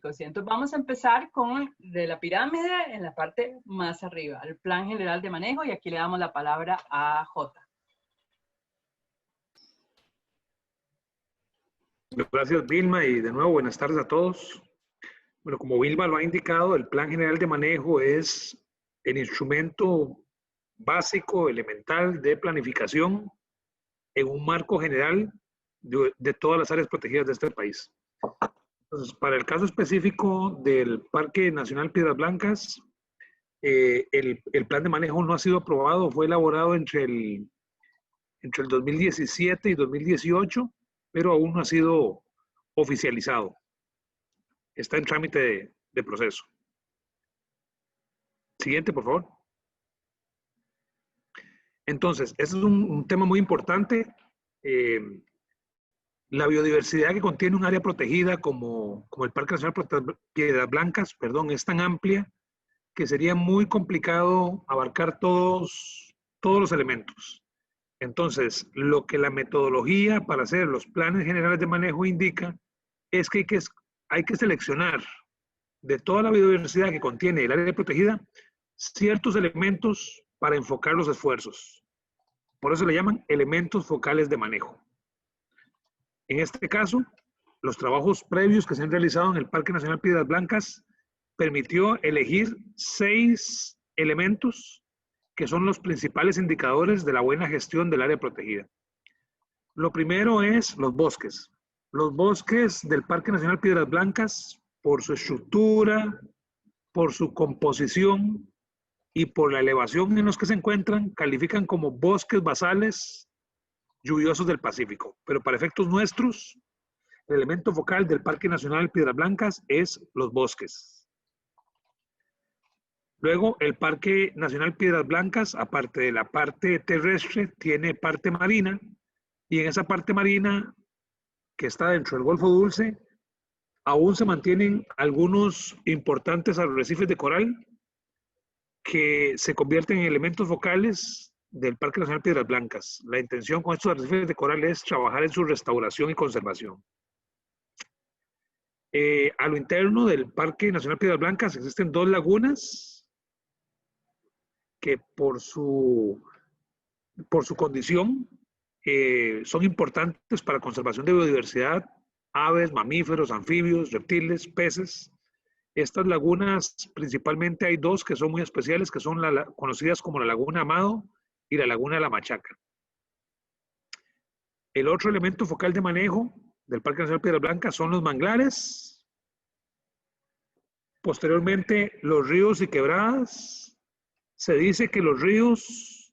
específicos. Y entonces vamos a empezar con de la pirámide en la parte más arriba, el Plan General de Manejo, y aquí le damos la palabra a Jota. Gracias, Vilma, y de nuevo buenas tardes a todos. Bueno, como Vilma lo ha indicado, el Plan General de Manejo es el instrumento básico, elemental de planificación en un marco general de todas las áreas protegidas de este país. Entonces, para el caso específico del Parque Nacional Piedras Blancas, el plan de manejo no ha sido aprobado, fue elaborado entre el 2017 y 2018, pero aún no ha sido oficializado. Está en trámite de proceso. Siguiente, por favor. Entonces, ese es un tema muy importante. La biodiversidad que contiene un área protegida como el Parque Nacional Piedras Blancas, perdón, es tan amplia que sería muy complicado abarcar todos los elementos. Entonces, lo que la metodología para hacer los planes generales de manejo indica es que hay que seleccionar de toda la biodiversidad que contiene el área protegida ciertos elementos para enfocar los esfuerzos. Por eso le llaman elementos focales de manejo. En este caso, los trabajos previos que se han realizado en el Parque Nacional Piedras Blancas permitió elegir 6 elementos que son los principales indicadores de la buena gestión del área protegida. Lo primero es los bosques. Los bosques del Parque Nacional Piedras Blancas, por su estructura, por su composición y por la elevación en los que se encuentran, califican como bosques basales lluviosos del Pacífico. Pero para efectos nuestros, el elemento focal del Parque Nacional Piedras Blancas es los bosques. Luego, el Parque Nacional Piedras Blancas, aparte de la parte terrestre, tiene parte marina, y en esa parte marina, que está dentro del Golfo Dulce, aún se mantienen algunos importantes arrecifes de coral que se convierten en elementos focales del Parque Nacional Piedras Blancas. La intención con estos arrecifes de coral es trabajar en su restauración y conservación. A lo interno del Parque Nacional Piedras Blancas existen 2 lagunas que por su condición son importantes para la conservación de biodiversidad, aves, mamíferos, anfibios, reptiles, peces. Estas lagunas, principalmente hay 2 que son muy especiales, que son conocidas como la Laguna Amado y la Laguna de la Machaca. El otro elemento focal de manejo del Parque Nacional Piedras Blancas son los manglares, posteriormente los ríos y quebradas. Se dice que los ríos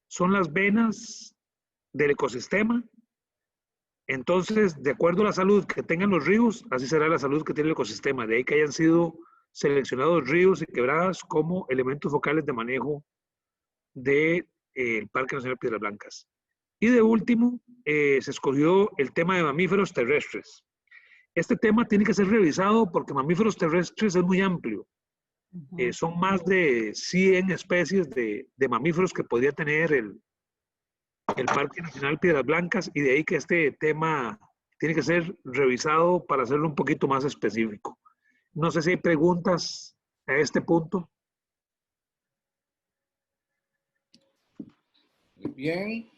son las venas del ecosistema. Entonces, de acuerdo a la salud que tengan los ríos, así será la salud que tiene el ecosistema. De ahí que hayan sido seleccionados ríos y quebradas como elementos focales de manejo del Parque Nacional Piedras Blancas. Y de último, se escogió el tema de mamíferos terrestres. Este tema tiene que ser revisado porque mamíferos terrestres es muy amplio. Son más de 100 especies de mamíferos que podría tener el Parque Nacional Piedras Blancas, y de ahí que este tema tiene que ser revisado para hacerlo un poquito más específico. No sé si hay preguntas a este punto. Muy bien.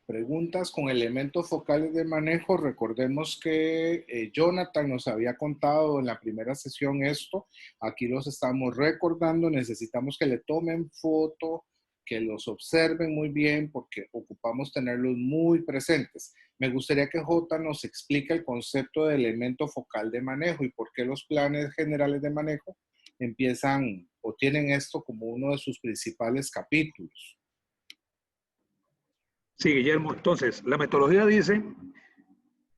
Preguntas con elementos focales de manejo. Recordemos que Jonathan nos había contado en la primera sesión esto. Aquí los estamos recordando. Necesitamos que le tomen foto, que los observen muy bien porque ocupamos tenerlos muy presentes. Me gustaría que Jota nos explique el concepto de elemento focal de manejo y por qué los planes generales de manejo empiezan o tienen esto como uno de sus principales capítulos. Sí, Guillermo. Entonces, la metodología dice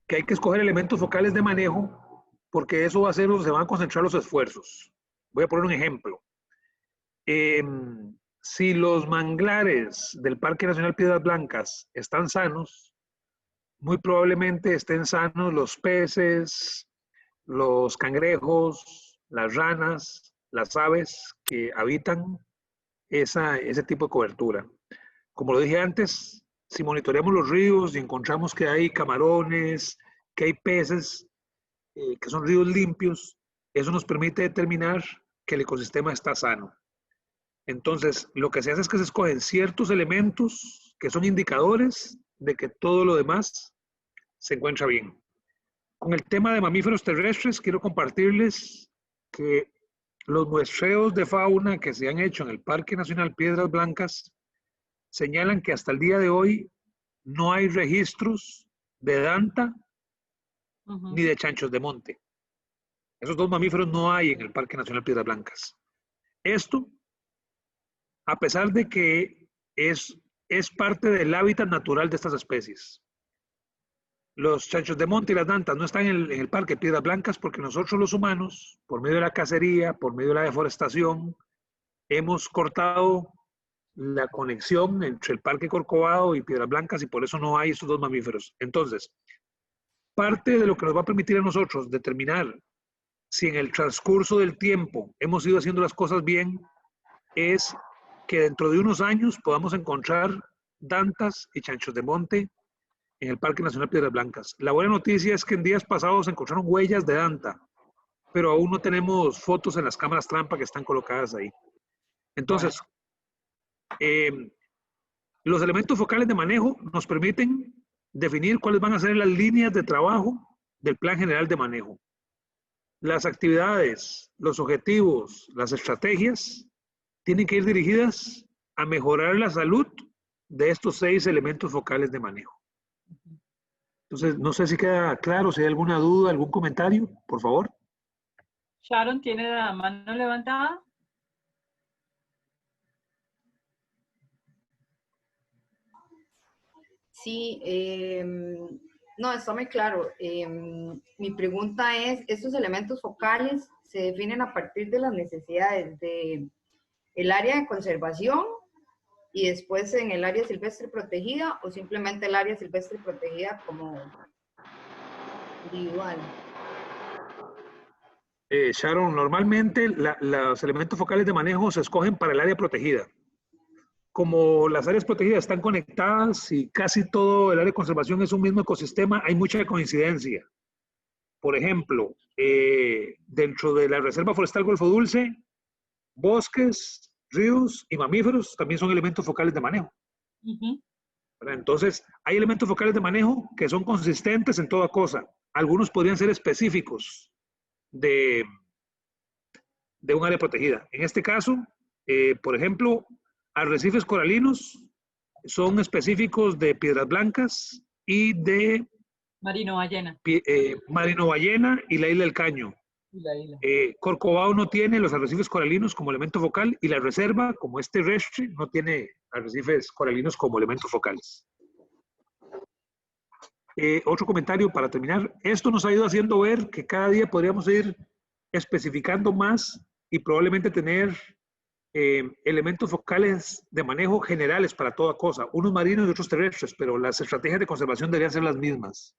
que hay que escoger elementos focales de manejo porque eso va a ser donde se van a concentrar los esfuerzos. Voy a poner un ejemplo. Si los manglares del Parque Nacional Piedras Blancas están sanos, muy probablemente estén sanos los peces, los cangrejos, las ranas, las aves que habitan ese tipo de cobertura. Como lo dije antes, si monitoreamos los ríos y encontramos que hay camarones, que hay peces, que son ríos limpios, Eso nos permite determinar que el ecosistema está sano. Entonces, lo que se hace es que se escogen ciertos elementos que son indicadores de que todo lo demás se encuentra bien. Con el tema de mamíferos terrestres, quiero compartirles que los muestreos de fauna que se han hecho en el Parque Nacional Piedras Blancas señalan que hasta el día de hoy no hay registros de danta ni de chanchos de monte. Esos dos mamíferos no hay en el Parque Nacional Piedras Blancas. Esto, a pesar de que es parte del hábitat natural de estas especies. Los chanchos de monte y las dantas no están en el Parque Piedras Blancas porque nosotros los humanos, por medio de la cacería, por medio de la deforestación, hemos cortado la conexión entre el Parque Corcovado y Piedras Blancas y por eso no hay estos dos mamíferos. Entonces, parte de lo que nos va a permitir a nosotros determinar si en el transcurso del tiempo hemos ido haciendo las cosas bien es que dentro de unos años podamos encontrar dantas y chanchos de monte en el Parque Nacional Piedras Blancas. La buena noticia es que en días pasados se encontraron huellas de danta, pero aún no tenemos fotos en las cámaras trampa que están colocadas ahí. Entonces, los elementos focales de manejo nos permiten definir cuáles van a ser las líneas de trabajo del Plan General de Manejo. Las actividades, los objetivos, las estrategias tienen que ir dirigidas a mejorar la salud de estos 6 elementos focales de manejo. Entonces, no sé si queda claro, si hay alguna duda, algún comentario, por favor. Sharon tiene la mano levantada. Sí, no, está muy claro. Mi pregunta es, ¿estos elementos focales se definen a partir de las necesidades del área de conservación y después en el área silvestre protegida o simplemente el área silvestre protegida como individual? Sharon, normalmente los elementos focales de manejo se escogen para el área protegida. Como las áreas protegidas están conectadas y casi todo el área de conservación es un mismo ecosistema, hay mucha coincidencia. Por ejemplo, dentro de la Reserva Forestal Golfo Dulce, bosques, ríos y mamíferos también son elementos focales de manejo. Entonces, hay elementos focales de manejo que son consistentes en toda cosa. Algunos podrían ser específicos de un área protegida. En este caso, por ejemplo, arrecifes coralinos son específicos de Piedras Blancas y de Marino Ballena. Marino Ballena y la Isla del Caño. Corcovado no tiene los arrecifes coralinos como elemento focal y la reserva, como es terrestre, no tiene arrecifes coralinos como elementos focales. Otro comentario para terminar. Esto nos ha ido haciendo ver que cada día podríamos ir especificando más y probablemente tener elementos focales de manejo generales para toda cosa, unos marinos y otros terrestres, pero las estrategias de conservación deberían ser las mismas.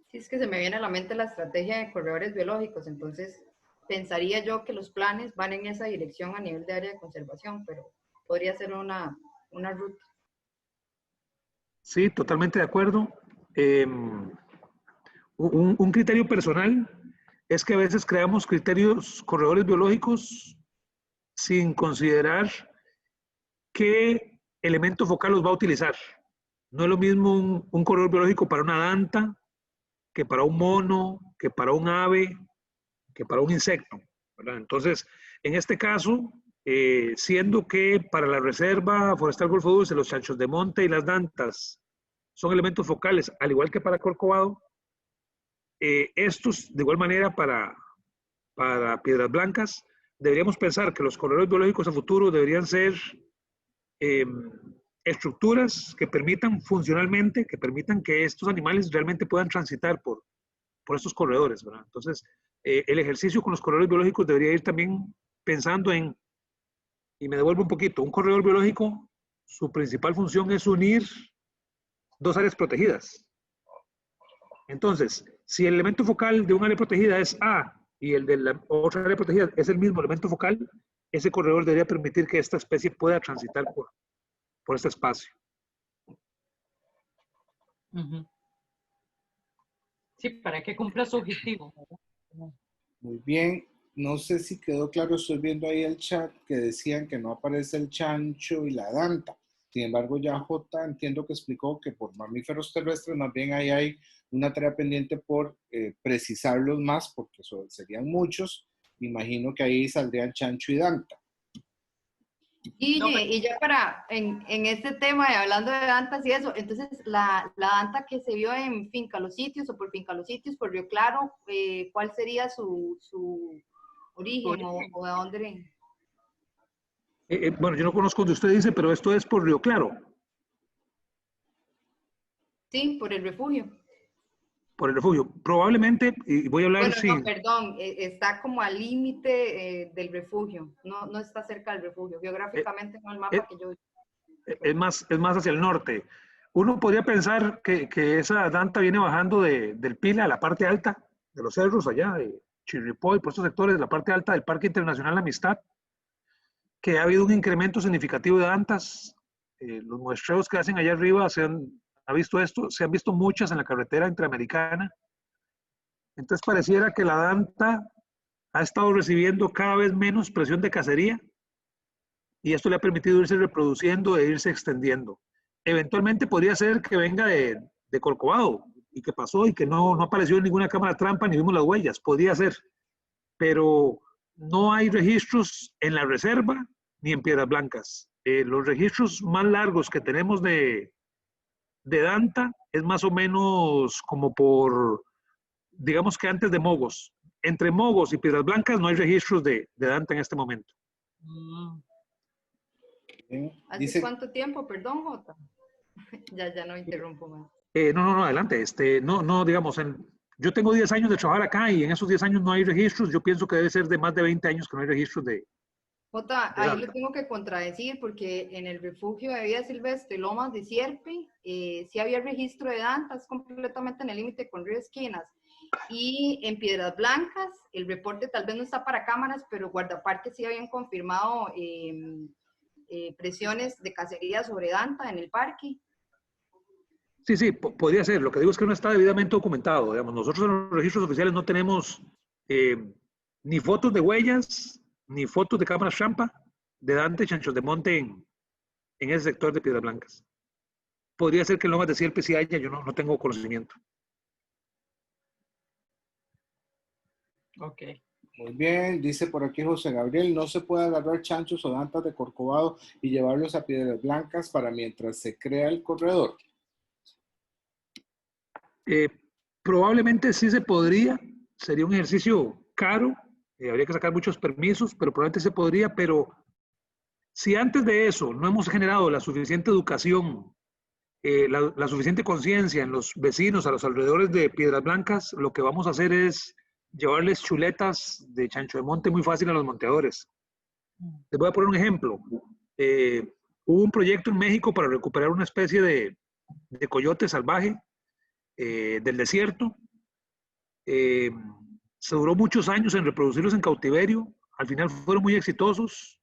Sí, es que se me viene a la mente la estrategia de corredores biológicos, entonces pensaría yo que los planes van en esa dirección a nivel de área de conservación, pero podría ser una ruta. Sí, totalmente de acuerdo. Un criterio personal es que a veces creamos criterios, corredores biológicos, sin considerar qué elemento focal los va a utilizar. No es lo mismo un corredor biológico para una danta, que para un mono, que para un ave, que para un insecto, ¿verdad? Entonces, en este caso, siendo que para la Reserva Forestal Golfo Dulce, los chanchos de monte y las dantas son elementos focales, al igual que para Corcovado, estos, de igual manera, para Piedras Blancas, deberíamos pensar que los corredores biológicos a futuro deberían ser estructuras que permitan funcionalmente, que permitan que estos animales realmente puedan transitar por estos corredores, ¿verdad? Entonces, el ejercicio con los corredores biológicos debería ir también pensando en, y me devuelvo un poquito, un corredor biológico, su principal función es unir dos áreas protegidas. Entonces, si el elemento focal de un área protegida es A y el de la otra área protegida es el mismo elemento focal, ese corredor debería permitir que esta especie pueda transitar por este espacio. Sí, para que cumpla su objetivo. Muy bien. No sé si quedó claro, estoy viendo ahí el chat que decían que no aparece el chancho y la danta. Sin embargo, ya J entiendo que explicó que por mamíferos terrestres más bien ahí hay una tarea pendiente por precisarlos más, porque serían muchos. Imagino que ahí saldrían chancho y danta. Y, No, pero y ya en este tema, hablando de dantas y eso, entonces la danta que se vio en Finca Los Sitios o por Finca Los Sitios, por Río Claro, ¿cuál sería su origen o de dónde? Bueno, yo no conozco donde usted dice, pero esto es por Río Claro, Sí, por el refugio. por el refugio. Probablemente, y voy a hablar Bueno, no, sin... perdón, está como al límite del refugio, no está cerca del refugio, eh, geográficamente no el eh, mapa que yo... es más hacia el norte. Uno podría pensar que esa danta viene bajando del Pila a la parte alta de los cerros allá, de Chirripó y por estos sectores de la parte alta del Parque Internacional Amistad, que ha habido un incremento significativo de dantas. Los muestreos que hacen allá arriba ha visto esto, se han visto muchas en la carretera interamericana. Entonces pareciera que la danta ha estado recibiendo cada vez menos presión de cacería y esto le ha permitido irse reproduciendo e irse extendiendo. Eventualmente podría ser que venga de Corcovado y que pasó y que no apareció en ninguna cámara trampa ni vimos las huellas, podría ser, pero no hay registros en la reserva ni en Piedras Blancas. Los registros más largos que tenemos de danta es más o menos como por, digamos que antes de Mogos. Entre Mogos y Piedras Blancas no hay registros de danta en este momento. ¿Hace Dice, cuánto tiempo? Perdón, Jota. Ya no interrumpo más. No, adelante. Digamos, yo tengo 10 años de trabajar acá y en esos 10 años no hay registros. Yo pienso que debe ser de más de 20 años que no hay registros Jota, de ahí le danta. tengo que contradecir porque en el refugio de vida silvestre Lomas de Sierpe sí había registro de dantas completamente en el límite con Río Esquinas. Y en Piedras Blancas, el reporte tal vez no está para cámaras, pero guardaparques sí habían confirmado presiones de cacería sobre danta en el parque. Sí, podría ser. Lo que digo es que no está debidamente documentado. Digamos, nosotros en los registros oficiales no tenemos eh, ni fotos de huellas, ni fotos de cámaras trampa de danta y chanchos de monte en ese sector de Piedras Blancas. Podría ser que en Lomas de Sierpe sí haya, yo no tengo conocimiento. ok. muy bien, dice por aquí José Gabriel, no se puede agarrar chanchos o dantas de Corcovado y llevarlos a Piedras Blancas para mientras se crea el corredor. Probablemente sí se podría, sería un ejercicio caro, habría que sacar muchos permisos, pero probablemente se podría, pero si antes de eso no hemos generado la suficiente educación, la suficiente conciencia en los vecinos, a los alrededores de Piedras Blancas, lo que vamos a hacer es llevarles chuletas de chancho de monte muy fácil a los monteadores. Les voy a poner un ejemplo. Hubo un proyecto en México para recuperar una especie de coyote salvaje del desierto. Se duró muchos años en reproducirlos en cautiverio. Al final fueron muy exitosos.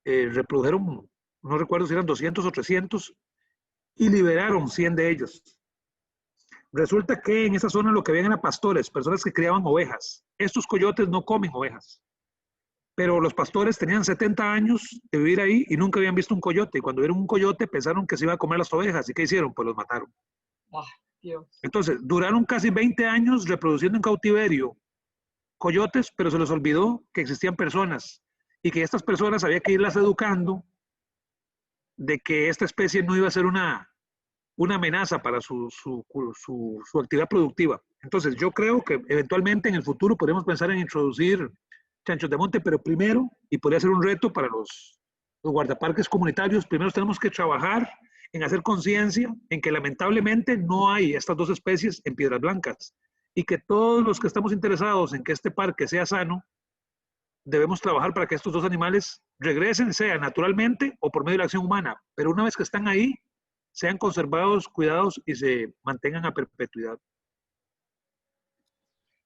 Reprodujeron, no recuerdo si eran 200 o 300, y liberaron 100 de ellos. Resulta que en esa zona lo que habían eran pastores, personas que criaban ovejas. Estos coyotes no comen ovejas, pero los pastores tenían 70 años de vivir ahí y nunca habían visto un coyote. Y cuando vieron un coyote pensaron que se iba a comer las ovejas. ¿Y qué hicieron? Pues los mataron. Ah, Dios. Entonces, duraron casi 20 años reproduciendo en cautiverio coyotes, pero se les olvidó que existían personas y que estas personas había que irlas educando de que esta especie no iba a ser una amenaza para su actividad productiva. Entonces, yo creo que eventualmente en el futuro podemos pensar en introducir chanchos de monte, pero primero, y podría ser un reto para los guardaparques comunitarios, primero tenemos que trabajar en hacer conciencia en que lamentablemente no hay estas dos especies en Piedras Blancas y que todos los que estamos interesados en que este parque sea sano, debemos trabajar para que estos dos animales regresen, sea naturalmente o por medio de la acción humana, pero una vez que están ahí, sean conservados, cuidados y se mantengan a perpetuidad.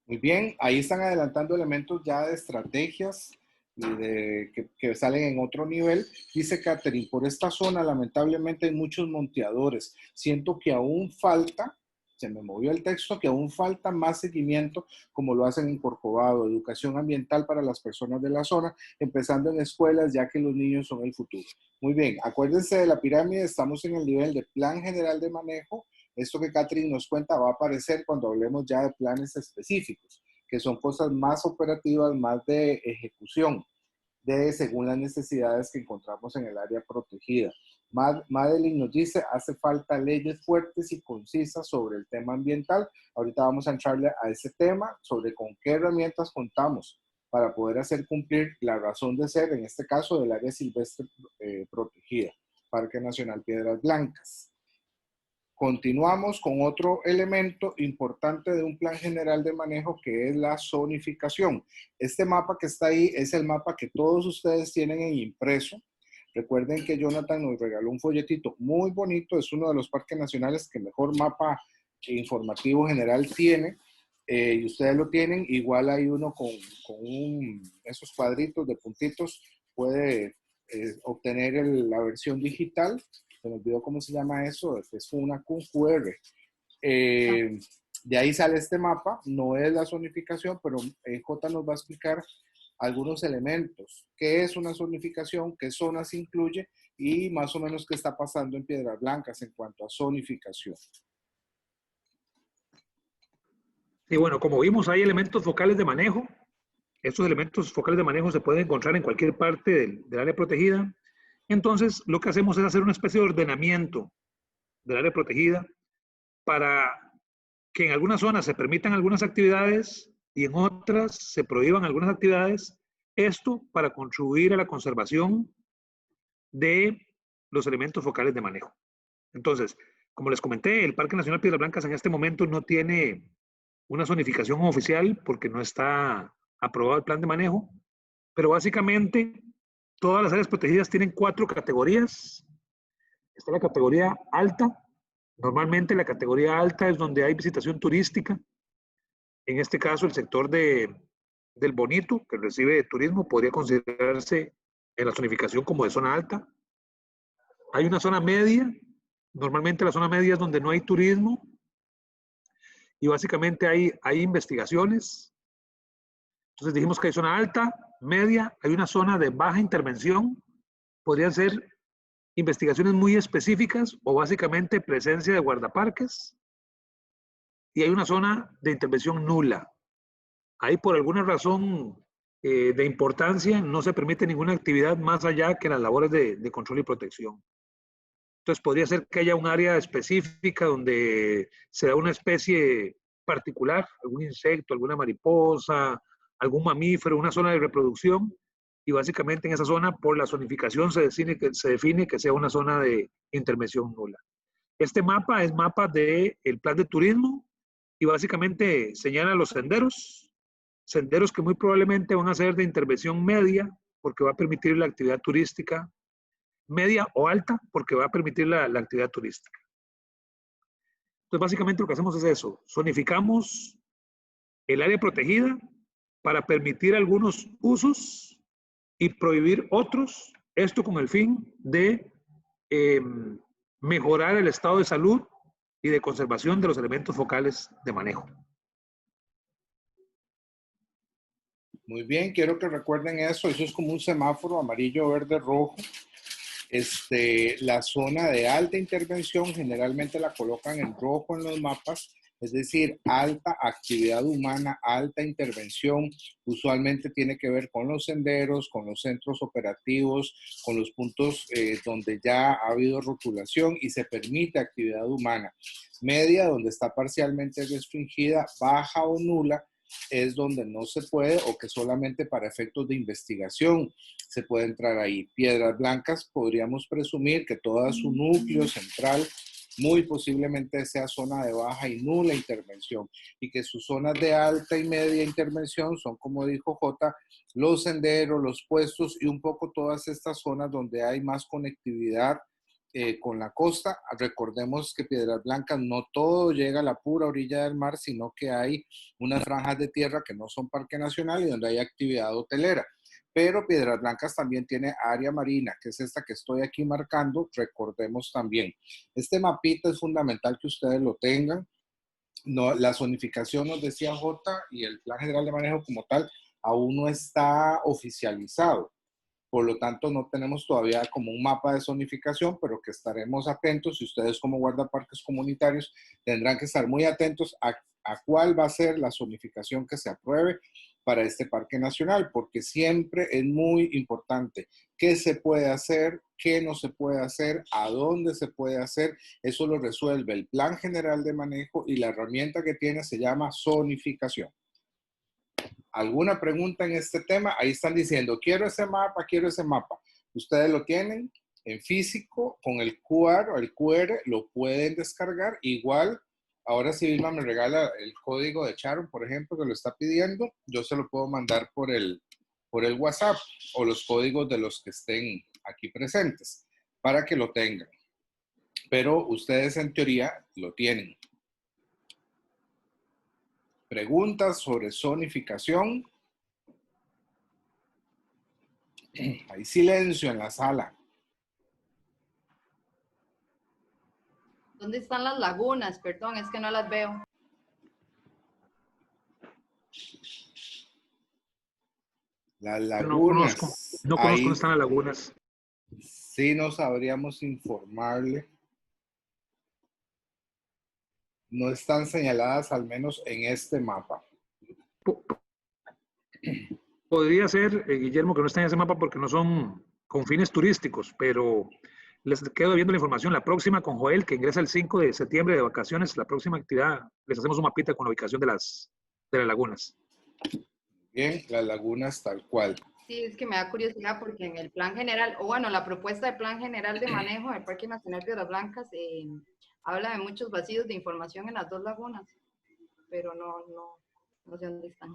Muy bien, ahí están adelantando elementos ya de estrategias y que salen en otro nivel. Dice Catherine, por esta zona lamentablemente hay muchos monteadores. Siento que aún falta se me movió el texto, que aún falta más seguimiento, como lo hacen en Corcovado, educación ambiental para las personas de la zona, empezando en escuelas, ya que los niños son el futuro. Muy bien, acuérdense de la pirámide, estamos en el nivel de Plan General de Manejo. Esto que Catherine nos cuenta va a aparecer cuando hablemos ya de planes específicos, que son cosas más operativas, más de ejecución, según las necesidades que encontramos en el área protegida. Madeline nos dice, hace falta leyes fuertes y concisas sobre el tema ambiental. Ahorita vamos a entrarle a ese tema, sobre con qué herramientas contamos para poder hacer cumplir la razón de ser, en este caso del área silvestre protegida, Parque Nacional Piedras Blancas. Continuamos con otro elemento importante de un plan general de manejo, que es la zonificación. Este mapa que está ahí es el mapa que todos ustedes tienen en impreso. Recuerden que Jonathan nos regaló un folletito muy bonito, es uno de los parques nacionales que mejor mapa informativo general tiene, y ustedes lo tienen. Igual hay uno con esos cuadritos de puntitos, puede obtener la versión digital. Se me olvidó cómo se llama eso, es una QR. De ahí sale este mapa, no es la zonificación, pero J nos va a explicar algunos elementos. ¿Qué es una zonificación? ¿Qué zonas incluye? Y más o menos qué está pasando en Piedras Blancas en cuanto a zonificación. Y bueno, como vimos, hay elementos focales de manejo. Estos elementos focales de manejo se pueden encontrar en cualquier parte del área protegida. Entonces, lo que hacemos es hacer una especie de ordenamiento del área protegida para que en algunas zonas se permitan algunas actividades y en otras se prohíban algunas actividades. Esto para contribuir a la conservación de los elementos focales de manejo. Entonces, como les comenté, el Parque Nacional Piedras Blancas en este momento no tiene una zonificación oficial porque no está aprobado el plan de manejo, pero básicamente todas las áreas protegidas tienen 4 categorías. Está la categoría alta. Normalmente la categoría alta es donde hay visitación turística. En este caso, el sector del Bonito, que recibe turismo, podría considerarse en la zonificación como de zona alta. Hay una zona media. Normalmente la zona media es donde no hay turismo. Y básicamente hay investigaciones. Entonces dijimos que hay zona alta, media, hay una zona de baja intervención. Podrían ser investigaciones muy específicas o básicamente presencia de guardaparques. Y hay una zona de intervención nula. Ahí por alguna razón de importancia no se permite ninguna actividad más allá que las labores de control y protección. Entonces podría ser que haya un área específica donde se da una especie particular, algún insecto, alguna mariposa, algún mamífero, una zona de reproducción, y básicamente en esa zona por la zonificación se define que sea una zona de intervención nula. Este mapa es mapa del plan de turismo y básicamente señala los senderos que muy probablemente van a ser de intervención media porque va a permitir la actividad turística, media o alta porque va a permitir la actividad turística. Entonces básicamente lo que hacemos es eso, zonificamos el área protegida para permitir algunos usos y prohibir otros, esto con el fin de mejorar el estado de salud y de conservación de los elementos focales de manejo. Muy bien, quiero que recuerden eso es como un semáforo amarillo, verde, rojo. La zona de alta intervención generalmente la colocan en rojo en los mapas, es decir, alta actividad humana, alta intervención, usualmente tiene que ver con los senderos, con los centros operativos, con los puntos donde ya ha habido rotulación y se permite actividad humana. Media, donde está parcialmente restringida, baja o nula, es donde no se puede o que solamente para efectos de investigación se puede entrar ahí. Piedras Blancas, podríamos presumir que todo su núcleo central muy posiblemente sea zona de baja y nula intervención y que sus zonas de alta y media intervención son, como dijo J, los senderos, los puestos y un poco todas estas zonas donde hay más conectividad con la costa. Recordemos que Piedras Blancas no todo llega a la pura orilla del mar, sino que hay unas franjas de tierra que no son parque nacional y donde hay actividad hotelera. Pero Piedras Blancas también tiene área marina, que es esta que estoy aquí marcando, recordemos también. Este mapita es fundamental que ustedes lo tengan. No, la zonificación, nos decía Jota, y el Plan General de Manejo como tal, aún no está oficializado. Por lo tanto, no tenemos todavía como un mapa de zonificación, pero que estaremos atentos, y ustedes como guardaparques comunitarios tendrán que estar muy atentos a cuál va a ser la zonificación que se apruebe para este parque nacional, porque siempre es muy importante qué se puede hacer, qué no se puede hacer, a dónde se puede hacer. Eso lo resuelve el Plan General de Manejo, y la herramienta que tiene se llama zonificación. ¿Alguna pregunta en este tema? Ahí están diciendo, quiero ese mapa, quiero ese mapa. Ustedes lo tienen en físico, con el QR o el QR, lo pueden descargar. Igual, ahora si Vilma me regala el código de Sharon, por ejemplo, que lo está pidiendo, yo se lo puedo mandar por el WhatsApp, o los códigos de los que estén aquí presentes, para que lo tengan. Pero ustedes en teoría lo tienen. Preguntas sobre zonificación. Hay silencio en la sala. ¿Dónde están las lagunas? Perdón, es que no las veo. Las No conozco, lagunas. no conozco Ahí dónde están las lagunas. sí no sabríamos informarle. No están señaladas, al menos en este mapa. Podría ser, Guillermo, que no está en ese mapa porque no son con fines turísticos, pero les quedo viendo la información. La próxima con Joel, que ingresa el 5 de septiembre de vacaciones, la próxima actividad, les hacemos un mapita con la ubicación de las lagunas. Bien, las lagunas tal cual. Sí, es que me da curiosidad porque en el plan general, o bueno, la propuesta de plan general de manejo del Parque Nacional Piedras Blancas habla de muchos vacíos de información en las dos lagunas, pero no sé dónde están.